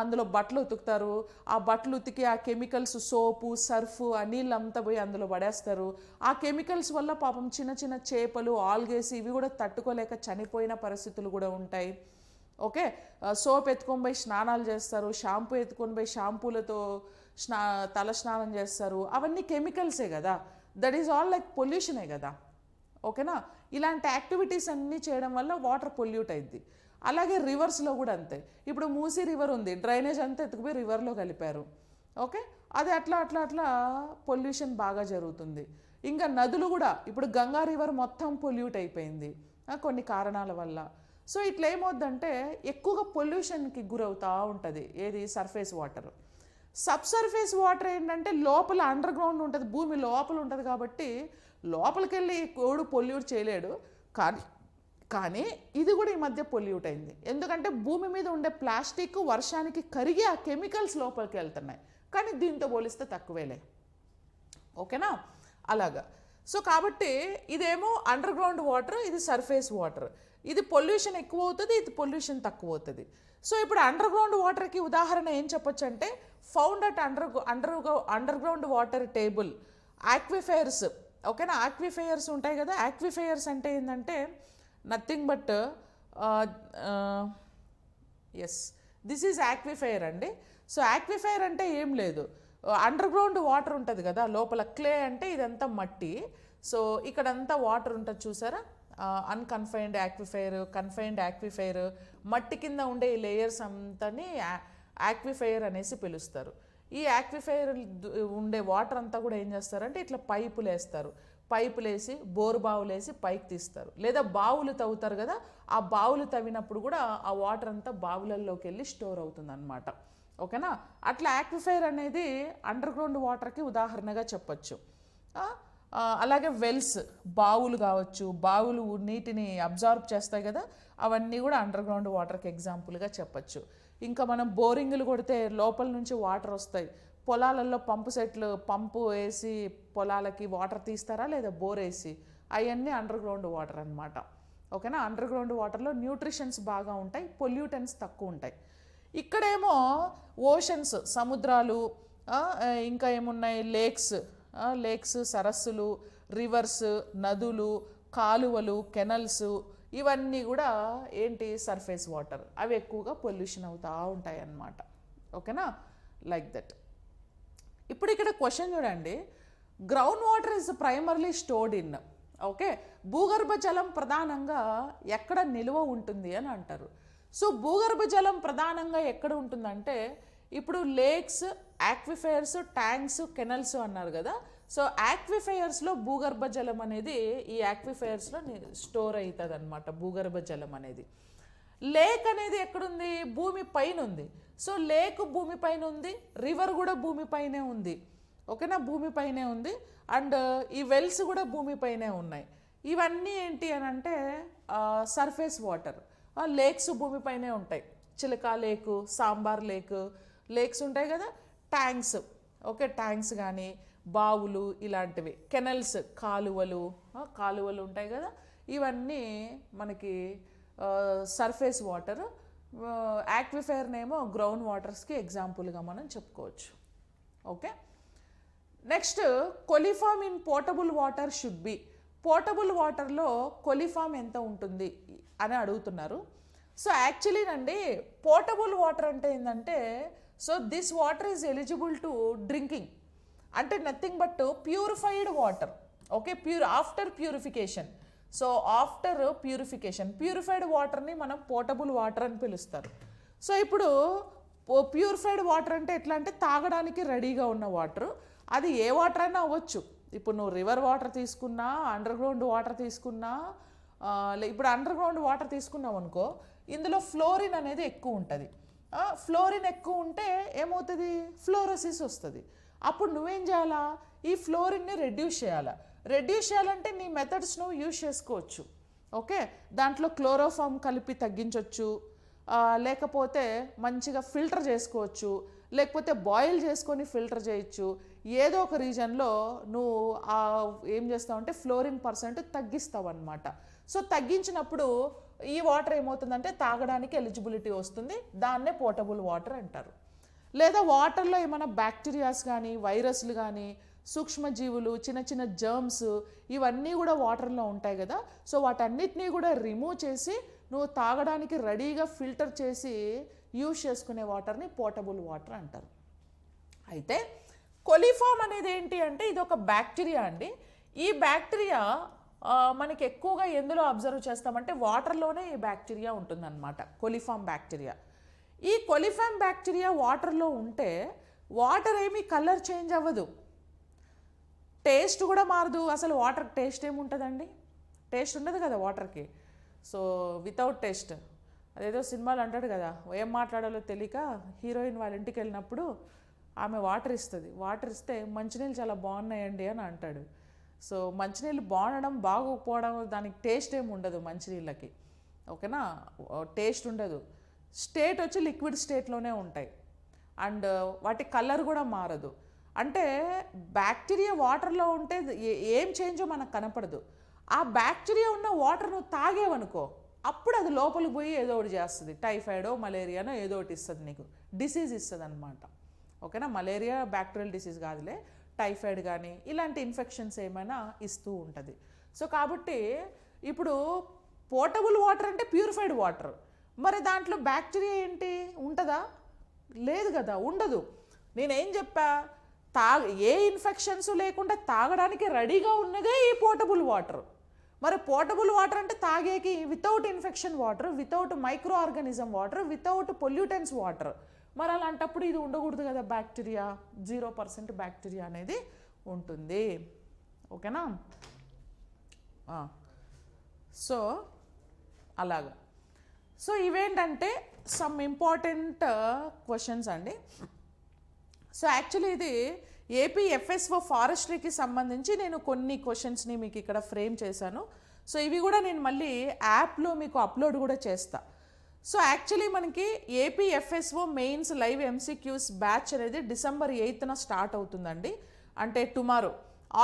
అందులో బట్టలు ఉతుకుతారు. ఆ బట్టలు ఉతికి ఆ కెమికల్స్, సోపు, సర్ఫ్, ఆ నీళ్ళంతా పోయి అందులో పడేస్తారు. ఆ కెమికల్స్ వల్ల పాపం చిన్న చిన్న చేపలు, ఆల్గేసి ఇవి కూడా తట్టుకోలేక చనిపోయిన పరిస్థితులు కూడా ఉంటాయి. ఓకే, సోప్ ఎత్తుకొని పోయి స్నానాలు చేస్తారు, షాంపూ ఎత్తుకొని పోయి షాంపూలతో తల స్నానం చేస్తారు. అవన్నీ కెమికల్సే కదా, దట్ ఈజ్ ఆల్ లైక్ పొల్యూషనే కదా. ఓకేనా? ఇలాంటి యాక్టివిటీస్ అన్నీ చేయడం వల్ల వాటర్ పొల్యూట్ అయింది. అలాగే రివర్స్లో కూడా అంతే. ఇప్పుడు మూసీ రివర్ ఉంది, డ్రైనేజ్ అంతా ఎత్తుకుపోయి రివర్లో కలిపారు. ఓకే, అది అట్లా అట్లా అట్లా పొల్యూషన్ బాగా జరుగుతుంది. ఇంకా నదులు కూడా, ఇప్పుడు గంగా రివర్ మొత్తం పొల్యూట్ అయిపోయింది కొన్ని కారణాల వల్ల. సో ఇట్లా ఏమవుద్దంటే ఎక్కువగా పొల్యూషన్కి గురవుతూ ఉంటుంది ఏది surface water. Sub surface water ఏంటంటే లోపల అండర్ గ్రౌండ్ ఉంటుంది, భూమి లోపల ఉంటుంది కాబట్టి లోపలికి వెళ్ళి కోడు పొల్యూట్ చేయలేడు. కానీ ఇది కూడా ఈ మధ్య పొల్యూట్ అయింది. ఎందుకంటే భూమి మీద ఉండే ప్లాస్టిక్ వర్షానికి కరిగి ఆ కెమికల్స్ లోపలికి వెళ్తున్నాయి, కానీ దీంతో పోలిస్తే తక్కువేలే. ఓకేనా? అలాగా. సో కాబట్టి ఇదేమో అండర్ గ్రౌండ్ వాటర్, ఇది సర్ఫేస్ వాటర్. ఇది పొల్యూషన్ ఎక్కువ అవుతుంది, ఇది పొల్యూషన్ తక్కువ అవుతుంది. సో ఇప్పుడు అండర్ గ్రౌండ్ వాటర్కి ఉదాహరణ ఏం చెప్పొచ్చు అంటే found at underground water table aquifers. ఓకేనా? ఆక్విఫైర్స్ ఉంటాయి కదా. ఆక్విఫైర్స్ అంటే ఏంటంటే nothing but yes, this is aquifer అండి. సో ఆక్విఫైర్ అంటే ఏం లేదు, అండర్ గ్రౌండ్ వాటర్ ఉంటుంది కదా, లోపల క్లే అంటే ఇదంతా మట్టి. సో ఇక్కడంతా వాటర్ ఉంటుంది చూసారా, అన్కన్ఫైన్డ్ ఆక్విఫైర్, కన్ఫైన్డ్ ఆక్విఫైర్, మట్టి కింద ఉండే ఈ లేయర్స్ అంతాని ఆక్విఫైర్ అనేసి పిలుస్తారు. ఈ ఆక్విఫైర్ ఉండే వాటర్ అంతా కూడా ఏం చేస్తారంటే ఇట్లా పైపులు వేస్తారు, పైపులు వేసి బోరు బావులు వేసి పైకి తీస్తారు, లేదా బావులు తవ్వుతారు కదా, ఆ బావులు తవ్వినప్పుడు కూడా ఆ వాటర్ అంతా బావులలోకి వెళ్ళి స్టోర్ అవుతుంది అన్నమాట. ఓకేనా? అట్లా ఆక్విఫైర్ అనేది అండర్ గ్రౌండ్ వాటర్కి ఉదాహరణగా చెప్పచ్చు. అలాగే వెల్స్, బావులు కావచ్చు, బావులు నీటిని అబ్జార్బ్ చేస్తాయి కదా, అవన్నీ కూడా అండర్ గ్రౌండ్ వాటర్కి ఎగ్జాంపుల్గా చెప్పచ్చు. ఇంకా మనం బోరింగ్లు కొడితే లోపల నుంచి వాటర్ వస్తాయి. పొలాలలో పంపు సెట్లు, పంపు వేసి పొలాలకి వాటర్ తీస్తారా లేదా బోర్ వేసి, అవన్నీ అండర్ గ్రౌండ్ వాటర్ అనమాట. ఓకేనా? అండర్ గ్రౌండ్ వాటర్లో న్యూట్రిషన్స్ బాగా ఉంటాయి, పొల్యూటెన్స్ తక్కువ ఉంటాయి. ఇక్కడేమో ఓషన్స్, సముద్రాలు, ఇంకా ఏమున్నాయి లేక్స్, సరస్సులు, రివర్స్, నదులు, కాలువలు, కెనల్స్, ఇవన్నీ కూడా ఏంటి సర్ఫేస్ వాటర్. అవి ఎక్కువగా పొల్యూషన్ అవుతూ ఉంటాయి అన్నమాట. ఓకేనా? Like that. ఇప్పుడు ఇక్కడ క్వశ్చన్ చూడండి, ground water is primarily stored in. Okay, భూగర్భ జలం ప్రధానంగా ఎక్కడ నిల్వ ఉంటుంది అని అంటారు. సో భూగర్భ జలం ప్రధానంగా ఎక్కడ ఉంటుందంటే ఇప్పుడు లేక్స్, ఆక్విఫైర్స్, ట్యాంక్స్, కెనల్స్ అన్నారు కదా. సో ఆక్విఫైర్స్లో భూగర్భ జలం అనేది ఈ ఆక్విఫైర్స్లో స్టోర్ అవుతుంది అనమాట. భూగర్భ జలం అనేది. లేక్ అనేది ఎక్కడుంది? భూమి పైన ఉంది. సో లేక్ భూమి పైన ఉంది, రివర్ కూడా భూమి పైనే ఉంది. ఓకేనా? భూమి పైనే ఉంది. అండ్ ఈ వెల్స్ కూడా భూమి పైనే ఉన్నాయి. ఇవన్నీ ఏంటి అని అంటే సర్ఫేస్ వాటర్. లేక్స్ భూమి పైనే ఉంటాయి, చిలకా లేకు, సాంబార్ లేక్స్ ఉంటాయి కదా. ట్యాంక్స్, ఓకే, ట్యాంక్స్ కానీ బావులు ఇలాంటివి. కెనల్స్, కాలువలు ఉంటాయి కదా. ఇవన్నీ మనకి సర్ఫేస్ వాటర్. ఆక్విఫైర్నేమో గ్రౌండ్ వాటర్స్కి ఎగ్జాంపుల్గా మనం చెప్పుకోవచ్చు. Okay. Next coliform in portable water should be. Portable వాటర్లో కొలిఫామ్ ఎంత ఉంటుంది అని అడుగుతున్నారు. సో యాక్చువల్లీ అండి పోర్టబుల్ వాటర్ అంటే ఏంటంటే so this water is eligible to drinking, అంటే nothing but purified water. Okay, after purification. So after purified వాటర్ని మనం పోర్టబుల్ వాటర్ అని పిలుస్తారు. సో ఇప్పుడు ప్యూరిఫైడ్ వాటర్ అంటే ఎట్లా అంటే తాగడానికి రెడీగా ఉన్న వాటర్. అది ఏ వాటర్ అయినా అవ్వచ్చు. ఇప్పుడు నువ్వు రివర్ వాటర్ తీసుకున్నా, అండర్ గ్రౌండ్ వాటర్ తీసుకున్నా, ఇప్పుడు అండర్ గ్రౌండ్ వాటర్ తీసుకున్నావు అనుకో, ఇందులో ఫ్లోరిన్ అనేది ఎక్కువ ఉంటుంది. ఫ్లోరిన్ ఎక్కువ ఉంటే ఏమవుతుంది, ఫ్లోరోసిస్ వస్తుంది. అప్పుడు నువ్వేం చేయాలా, ఈ ఫ్లోరిన్ని రెడ్యూస్ చేయాలంటే నీ మెథడ్స్ నువ్వు యూజ్ చేసుకోవచ్చు. ఓకే, దాంట్లో క్లోరోఫామ్ కలిపి తగ్గించవచ్చు, లేకపోతే మంచిగా ఫిల్టర్ చేసుకోవచ్చు, లేకపోతే బాయిల్ చేసుకొని ఫిల్టర్ చేయొచ్చు. ఏదో ఒక రీజన్లో నువ్వు ఏం చేస్తావు అంటే ఫ్లోరిన్ పర్సెంట్ తగ్గిస్తావు అనమాట. సో తగ్గించినప్పుడు ఈ వాటర్ ఏమవుతుందంటే తాగడానికి ఎలిజిబిలిటీ వస్తుంది. దాన్నే పోర్టబుల్ వాటర్ అంటారు. లేదా వాటర్లో ఏమైనా బ్యాక్టీరియాస్ కానీ వైరస్లు కానీ సూక్ష్మజీవులు చిన్న చిన్న జర్మ్స్ ఇవన్నీ కూడా వాటర్లో ఉంటాయి కదా. సో వాటన్నిటినీ కూడా రిమూవ్ చేసి నువ్వు తాగడానికి రెడీగా ఫిల్టర్ చేసి యూజ్ చేసుకునే వాటర్ని పోర్టబుల్ వాటర్ అంటారు. అయితే కొలిఫామ్ అనేది ఏంటి అంటే ఇది ఒక బ్యాక్టీరియా అండి. ఈ బ్యాక్టీరియా మనకి ఎక్కువగా ఎందులో అబ్జర్వ్ చేస్తామంటే వాటర్లోనే ఈ బ్యాక్టీరియా ఉంటుందన్నమాట, కొలిఫామ్ బ్యాక్టీరియా. ఈ కొలిఫామ్ బ్యాక్టీరియా వాటర్లో ఉంటే వాటర్ ఏమీ కలర్ చేంజ్ అవ్వదు, టేస్ట్ కూడా మారదు. అసలు వాటర్ టేస్ట్ ఏముంటుందండి, టేస్ట్ ఉండదు కదా వాటర్కి. సో వితౌట్ టేస్ట్, అదేదో సినిమాలు అంటాడు కదా, ఏం మాట్లాడాలో తెలియక హీరోయిన్ వాళ్ళ ఇంటికి వెళ్ళినప్పుడు ఆమె వాటర్ ఇస్తుంది, వాటర్ ఇస్తే మంచినీళ్ళు చాలా బాగున్నాయండి అని అంటాడు. సో మంచినీళ్ళు బాగుండడం బాగోకపోవడం దానికి టేస్ట్ ఏమి ఉండదు మంచినీళ్ళకి. ఓకేనా, టేస్ట్ ఉండదు. స్టేట్ వచ్చి లిక్విడ్ స్టేట్లోనే ఉంటాయి అండ్ వాటి కలర్ కూడా మారదు. అంటే బ్యాక్టీరియా వాటర్లో ఉంటే ఏం చేంజో మనకు కనపడదు. ఆ బ్యాక్టీరియా ఉన్న వాటర్ నువ్వు తాగేవనుకో అప్పుడు అది లోపలికి పోయి ఏదో ఒకటి చేస్తుంది, టైఫాయిడో మలేరియానో ఏదో ఒకటి ఇస్తుంది, నీకు డిసీజ్ ఇస్తుంది అనమాట. ఓకేనా, మలేరియా బ్యాక్టీరియల్ డిసీజ్ కాదులే, టైఫాయిడ్ కానీ ఇలాంటి ఇన్ఫెక్షన్స్ ఏమైనా ఇస్తూ ఉంటుంది. సో కాబట్టి ఇప్పుడు పోర్టబుల్ వాటర్ అంటే ప్యూరిఫైడ్ వాటర్, మరి దాంట్లో బ్యాక్టీరియా ఏంటి ఉంటుందా, లేదు కదా, ఉండదు. నేనేం చెప్పా, ఏ ఇన్ఫెక్షన్స్ లేకుండా తాగడానికి రెడీగా ఉన్నదే ఈ పోర్టబుల్ వాటర్. మరి పోర్టబుల్ వాటర్ అంటే తాగేకి without infection water, without micro organism water, without pollutants water. మరి అలాంటప్పుడు ఇది ఉండకూడదు కదా, బ్యాక్టీరియా 0% బ్యాక్టీరియా అనేది ఉంటుంది. ఓకేనా, సో అలాగా. సో ఇవేంటంటే సమ్ ఇంపార్టెంట్ క్వశ్చన్స్ అండి. సో యాక్చువల్లీ ఇది ఏపీ ఎఫ్ఎస్ఓ ఫారెస్ట్రీకి సంబంధించి నేను కొన్ని క్వశ్చన్స్ని మీకు ఇక్కడ ఫ్రేమ్ చేశాను. సో ఇవి కూడా నేను మళ్ళీ యాప్లో మీకు అప్లోడ్ కూడా చేస్తా. సో యాక్చువల్లీ మనకి AP FSO mains live MCQs batch అనేది December 8th స్టార్ట్ అవుతుందండి, అంటే టుమారో.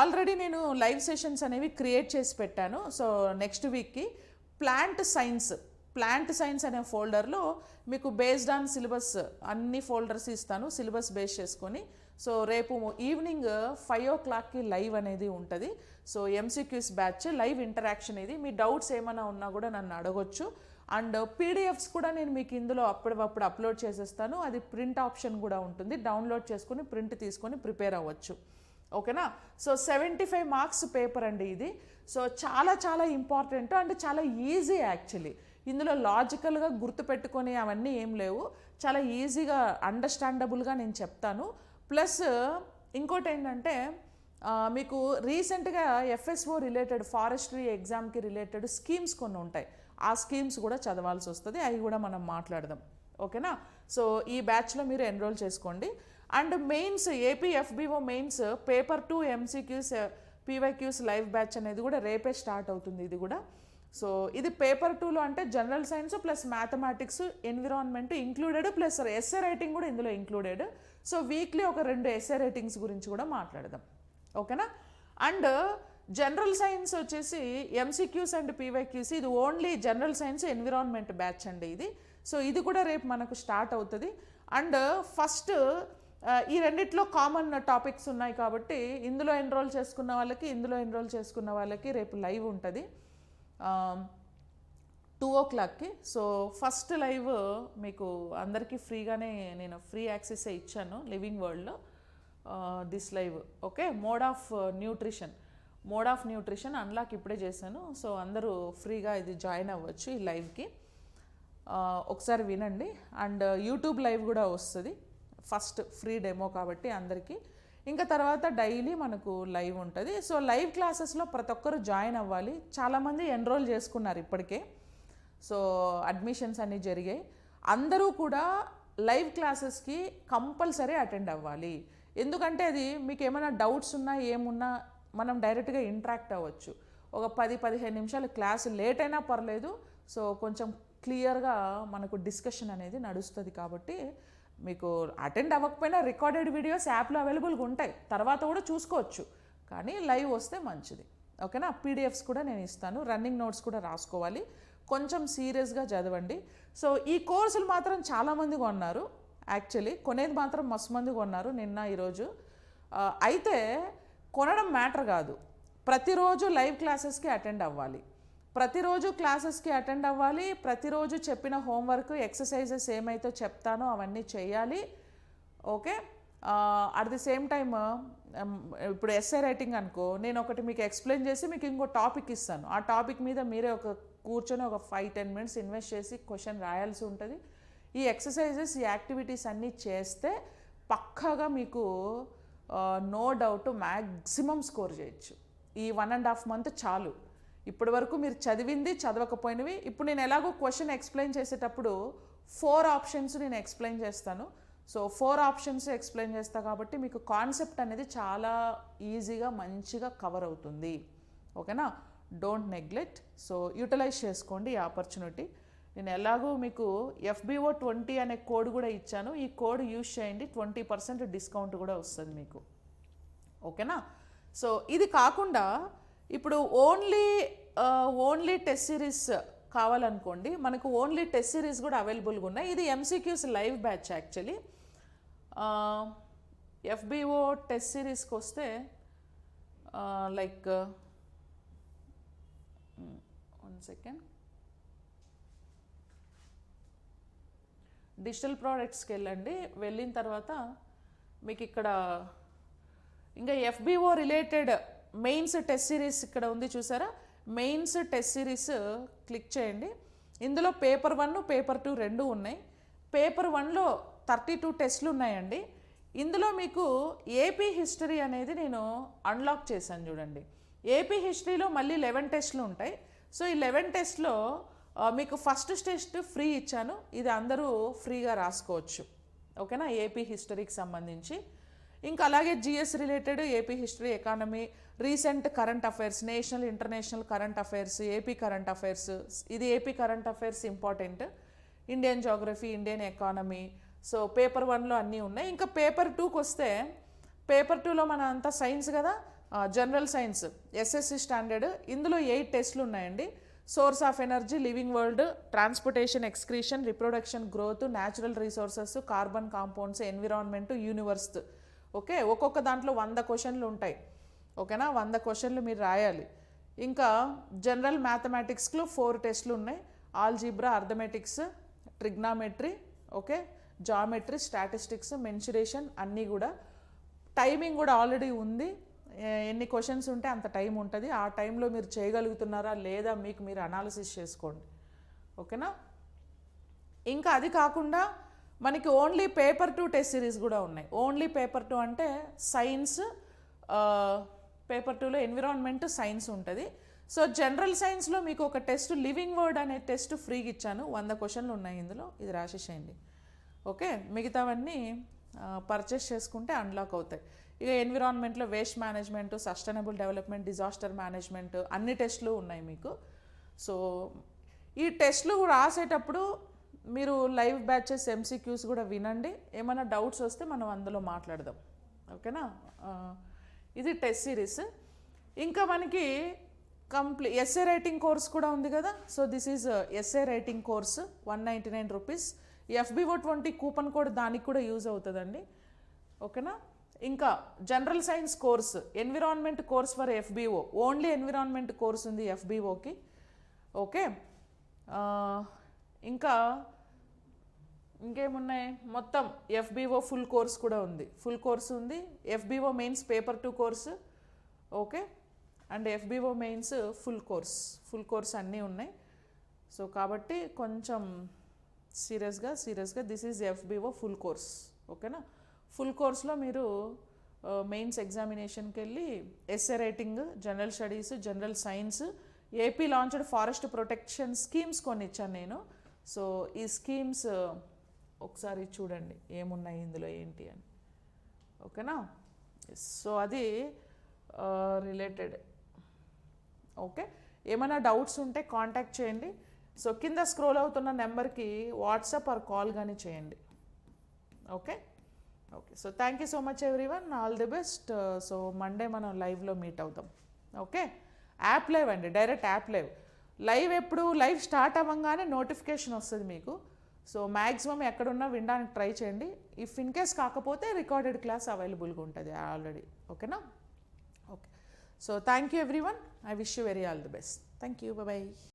ఆల్రెడీ నేను లైవ్ సెషన్స్ అనేవి క్రియేట్ చేసి పెట్టాను. సో నెక్స్ట్ వీక్కి ప్లాంట్ సైన్స్ అనే ఫోల్డర్లో మీకు బేస్డ్ ఆన్ సిలబస్ అన్ని ఫోల్డర్స్ ఇస్తాను, సిలబస్ బేస్ చేసుకొని. సో రేపు ఈవినింగ్ 5 o'clockకి లైవ్ అనేది ఉంటుంది. So MCQs batch live interaction ఇది. మీ డౌట్స్ ఏమైనా ఉన్నా కూడా నన్ను అడగొచ్చు. అండ్ పీడిఎఫ్స్ కూడా నేను మీకు ఇందులో అప్పుడప్పుడు అప్లోడ్ చేసేస్తాను. అది ప్రింట్ ఆప్షన్ కూడా ఉంటుంది, డౌన్లోడ్ చేసుకొని ప్రింట్ తీసుకొని ప్రిపేర్ అవ్వచ్చు. ఓకేనా, సో 75 మార్క్స్ పేపర్ అండి ఇది. సో చాలా చాలా ఇంపార్టెంట్ అండ్ చాలా ఈజీ యాక్చువల్లీ. ఇందులో లాజికల్గా గుర్తుపెట్టుకొని అవన్నీ ఏం లేవు, చాలా ఈజీగా అండర్స్టాండబుల్గా నేను చెప్తాను. ప్లస్ ఇంకోటి ఏంటంటే మీకు రీసెంట్గా ఎఫ్ఎస్ఓ రిలేటెడ్ ఫారెస్ట్రీ ఎగ్జామ్కి రిలేటెడ్ స్కీమ్స్ కొన్ని ఉంటాయి, ఆ స్కీమ్స్ కూడా చదవాల్సి వస్తుంది, అవి కూడా మనం మాట్లాడదాం. ఓకేనా, సో ఈ బ్యాచ్లో మీరు ఎన్రోల్ చేసుకోండి. And mains AP FBO mains paper 2 MCQs PYQs live batch అనేది కూడా రేపే స్టార్ట్ అవుతుంది ఇది కూడా. సో ఇది పేపర్ 2లో అంటే general science plus mathematics environment included, plus essay writing కూడా ఇందులో ఇంక్లూడెడ్. సో వీక్లీ ఒక 2 ఎస్ఏ రైటింగ్స్ గురించి కూడా మాట్లాడదాం. ఓకేనా, అండ్ జనరల్ సైన్స్ వచ్చేసి ఎంసీక్యూస్ అండ్ పీవైక్యూస్ ఇది only general science environment batch అండి ఇది. సో ఇది కూడా రేపు మనకు స్టార్ట్ అవుతుంది. అండ్ ఫస్ట్ ఈ రెండిట్లో కామన్ టాపిక్స్ ఉన్నాయి కాబట్టి ఇందులో ఎన్రోల్ చేసుకున్న వాళ్ళకి రేపు లైవ్ ఉంటుంది 2 o'clockకి. సో ఫస్ట్ లైవ్ మీకు అందరికీ ఫ్రీగానే నేను ఫ్రీ యాక్సెస్ ఇచ్చాను లివింగ్ వరల్డ్లో this live. Okay, mode of nutrition unlock ఇప్పుడే చేశాను. సో అందరూ ఫ్రీగా ఇది జాయిన్ అవ్వచ్చు ఈ లైవ్కి. ఒకసారి వినండి. అండ్ యూట్యూబ్ లైవ్ కూడా వస్తుంది, ఫస్ట్ ఫ్రీ డెమో కాబట్టి అందరికీ. ఇంకా తర్వాత డైలీ మనకు లైవ్ ఉంటుంది. సో లైవ్ క్లాసెస్లో ప్రతి ఒక్కరు జాయిన్ అవ్వాలి. చాలామంది ఎన్రోల్ చేసుకున్నారు ఇప్పటికే. సో అడ్మిషన్స్ అన్నీ జరిగాయి. అందరూ కూడా లైవ్ క్లాసెస్కి కంపల్సరీ అటెండ్ అవ్వాలి. ఎందుకంటే అది మీకు ఏమైనా డౌట్స్ ఉన్నా ఏమున్నా మనం డైరెక్ట్గా ఇంటరాక్ట్ అవ్వచ్చు. ఒక 10-15 నిమిషాలు క్లాస్ లేట్ అయినా పర్లేదు. సో కొంచెం క్లియర్గా మనకు డిస్కషన్ అనేది నడుస్తుంది. కాబట్టి మీకు అటెండ్ అవ్వకపోయినా రికార్డెడ్ వీడియోస్ యాప్లో అవైలబుల్గా ఉంటాయి, తర్వాత కూడా చూసుకోవచ్చు. కానీ లైవ్ వస్తే మంచిది. ఓకేనా? పీడిఎఫ్స్ కూడా నేను ఇస్తాను, రన్నింగ్ నోట్స్ కూడా రాసుకోవాలి. కొంచెం సీరియస్గా చదవండి. సో ఈ కోర్సులు మాత్రం చాలామంది కొన్నారు. యాక్చువల్లీ కొనేది మాత్రం మస్తు మంది కొన్నారు నిన్న ఈరోజు. అయితే కొనడం మ్యాటర్ కాదు, ప్రతిరోజు లైవ్ క్లాసెస్కి అటెండ్ అవ్వాలి. ప్రతిరోజు చెప్పిన హోంవర్క్ ఎక్సర్సైజెస్ ఏమైతే చెప్తానో అవన్నీ చేయాలి. Okay, at the same time ఇప్పుడు ఎస్ఏ రైటింగ్ అనుకో, నేను ఒకటి మీకు ఎక్స్ప్లెయిన్ చేసి మీకు ఇంకో టాపిక్ ఇస్తాను. ఆ టాపిక్ మీద మీరే కూర్చొని ఒక 5-10 మినిట్స్ ఇన్వెస్ట్ చేసి క్వశ్చన్ రాయాల్సి ఉంటుంది. ఈ ఎక్సర్సైజెస్, ఈ యాక్టివిటీస్ అన్నీ చేస్తే పక్కాగా మీకు నో డౌట్ మ్యాక్సిమం స్కోర్ చేయొచ్చు. ఈ 1.5 months చాలు. ఇప్పటి వరకు మీరు చదివింది, చదవకపోయినవి. ఇప్పుడు నేను ఎలాగో క్వశ్చన్ ఎక్స్ప్లెయిన్ చేసేటప్పుడు 4 ఆప్షన్స్ నేను ఎక్స్ప్లెయిన్ చేస్తాను. సో 4 ఆప్షన్స్ ఎక్స్ప్లెయిన్ చేస్తా కాబట్టి మీకు కాన్సెప్ట్ అనేది చాలా ఈజీగా మంచిగా కవర్ అవుతుంది. ఓకేనా? Don't neglect. సో యూటిలైజ్ చేసుకోండి ఈ ఆపర్చునిటీ. నేను ఎలాగో మీకు FBO 20 అనే కోడ్ కూడా ఇచ్చాను. ఈ కోడ్ యూజ్ చేయండి, 20% డిస్కౌంట్ కూడా వస్తుంది మీకు. ఓకేనా? సో ఇది కాకుండా ఇప్పుడు ఓన్లీ టెస్ట్ సిరీస్ కావాలనుకోండి, మనకు ఓన్లీ టెస్ట్ సిరీస్ కూడా అవైలబుల్గా ఉన్నాయి. ఇది MCQs live batch. Actually FBO test సిరీస్కి వస్తే లైక్ 1 సెకండ్, డిజిటల్ ప్రోడక్ట్స్కి వెళ్ళండి. వెళ్ళిన తర్వాత మీకు ఇక్కడ ఇంకా FBO related mains test series ఇక్కడ ఉంది చూసారా? మెయిన్స్ టెస్ట్ సిరీస్ క్లిక్ చేయండి. ఇందులో పేపర్ 1, పేపర్ 2 రెండు ఉన్నాయి. పేపర్ 1లో 32 టెస్ట్లు ఉన్నాయండి. ఇందులో మీకు AP హిస్టరీ అనేది నేను అన్లాక్ చేశాను చూడండి. AP హిస్టరీలో మళ్ళీ 11 టెస్ట్లు ఉంటాయి. సో ఈ 11 టెస్ట్లో మీకు ఫస్ట్ టెస్ట్ ఫ్రీ ఇచ్చాను. ఇది అందరూ ఫ్రీగా రాసుకోవచ్చు. ఓకేనా? AP హిస్టరీకి సంబంధించి. ఇంకా అలాగే GS related, AP history, economy, recent current affairs, national international current affairs, AP current affairs. ఇది AP current affairs important. Indian geography, Indian economy. So paper 1లో అన్నీ ఉన్నాయి. ఇంకా పేపర్ 2కి వస్తే, పేపర్ 2లో మన అంతా సైన్స్ కదా, జనరల్ సైన్స్, SSC స్టాండర్డ్. ఇందులో 8 టెస్ట్లు ఉన్నాయండి. Source of energy, living world, transportation, excretion, reproduction, growth, natural resources, carbon compounds, environment, universe. Okay, ఒక్కొక్క దాంట్లో 100 క్వశ్చన్లు ఉంటాయి. ఓకేనా? 100 క్వశ్చన్లు మీరు రాయాలి. ఇంకా జనరల్ మ్యాథమెటిక్స్లో 4 టెస్ట్లు ఉన్నాయి. Algebra, arithmetics, trigonometry, okay, geometry, statistics, mensuration అన్నీ కూడా. టైమింగ్ కూడా ఆల్రెడీ ఉంది. ఎన్ని క్వశ్చన్స్ ఉంటే అంత టైం ఉంటుంది. ఆ టైంలో మీరు చేయగలుగుతున్నారా లేదా మీకు మీరు అనాలిసిస్ చేసుకోండి. ఓకేనా? ఇంకా అది కాకుండా మనకి ఓన్లీ పేపర్ 2 టెస్ట్ సిరీస్ కూడా ఉన్నాయి. ఓన్లీ పేపర్ 2 అంటే సైన్స్, పేపర్ 2లో ఎన్విరాన్మెంట్, సైన్స్ ఉంటుంది. సో జనరల్ సైన్స్లో మీకు ఒక టెస్ట్ లివింగ్ వర్డ్ అనే టెస్ట్ ఫ్రీగా ఇచ్చాను. 100 క్వశ్చన్లు ఉన్నాయి ఇందులో. ఇది రాసేసేయండి. ఓకే, మిగతావన్నీ పర్చేస్ చేసుకుంటే అన్లాక్ అవుతాయి. ఇక ఎన్విరాన్మెంట్లో waste management, sustainable development, disaster management అన్ని టెస్ట్లు ఉన్నాయి మీకు. సో ఈ టెస్ట్లు రాసేటప్పుడు మీరు లైవ్ బ్యాచెస్ MCQs కూడా వినండి. ఏమైనా డౌట్స్ వస్తే మనం అందులో మాట్లాడదాం. ఓకేనా? ఇది టెస్ట్ సిరీస్. ఇంకా మనకి ఎస్ఏ రైటింగ్ కోర్స్ కూడా ఉంది కదా. So this is essay writing course, 199 rupees. FBO 20 coupon code దానికి కూడా యూజ్ అవుతుందండి. ఓకేనా. ఇంకా general science course, environment course for FBO, only environment course ఉంది ఎఫ్బిఓకి. ఓకే, ఇంకా ఇంకేమున్నాయి, మొత్తం ఎఫ్బిఓ ఫుల్ కోర్స్ కూడా ఉంది, ఫుల్ కోర్స్ ఉంది. FBO mains paper 2 course. Okay, and FBO mains full course అన్నీ ఉన్నాయి. సో కాబట్టి కొంచెం సీరియస్గా this is FBO full course. ఓకేనా. ఫుల్ కోర్స్లో మీరు మెయిన్స్ ఎగ్జామినేషన్కి వెళ్ళి essay writing, general studies, general science, AP launched forest protection schemes కొన్ని ఇచ్చాను నేను. సో ఈ స్కీమ్స్ ఒకసారి చూడండి ఏమున్నాయి ఇందులో ఏంటి అని. ఓకేనా. సో అది రిలేటెడ్. ఓకే, ఏమైనా డౌట్స్ ఉంటే కాంటాక్ట్ చేయండి. సో కింద స్క్రోల్ అవుతున్న నెంబర్కి వాట్సాప్ ఆర్ కాల్ కానీ చేయండి. Okay. So thank you so much everyone, all the best. So Monday మనం లైవ్లో మీట్ అవుదాం. ఓకే, యాప్ లైవ్ అండి, డైరెక్ట్ యాప్ లైవ్ ఎప్పుడు లైవ్ స్టార్ట్ అవ్వగానే నోటిఫికేషన్ వస్తుంది మీకు. సో మ్యాక్సిమం ఎక్కడున్నా వినడానికి ట్రై చేయండి. ఇఫ్ ఇన్ కేస్ కాకపోతే రికార్డెడ్ క్లాస్ అవైలబుల్గా ఉంటుంది ఆల్రెడీ. ఓకేనా. Okay, so thank you everyone, I wish you very all the best. Thank you, bye.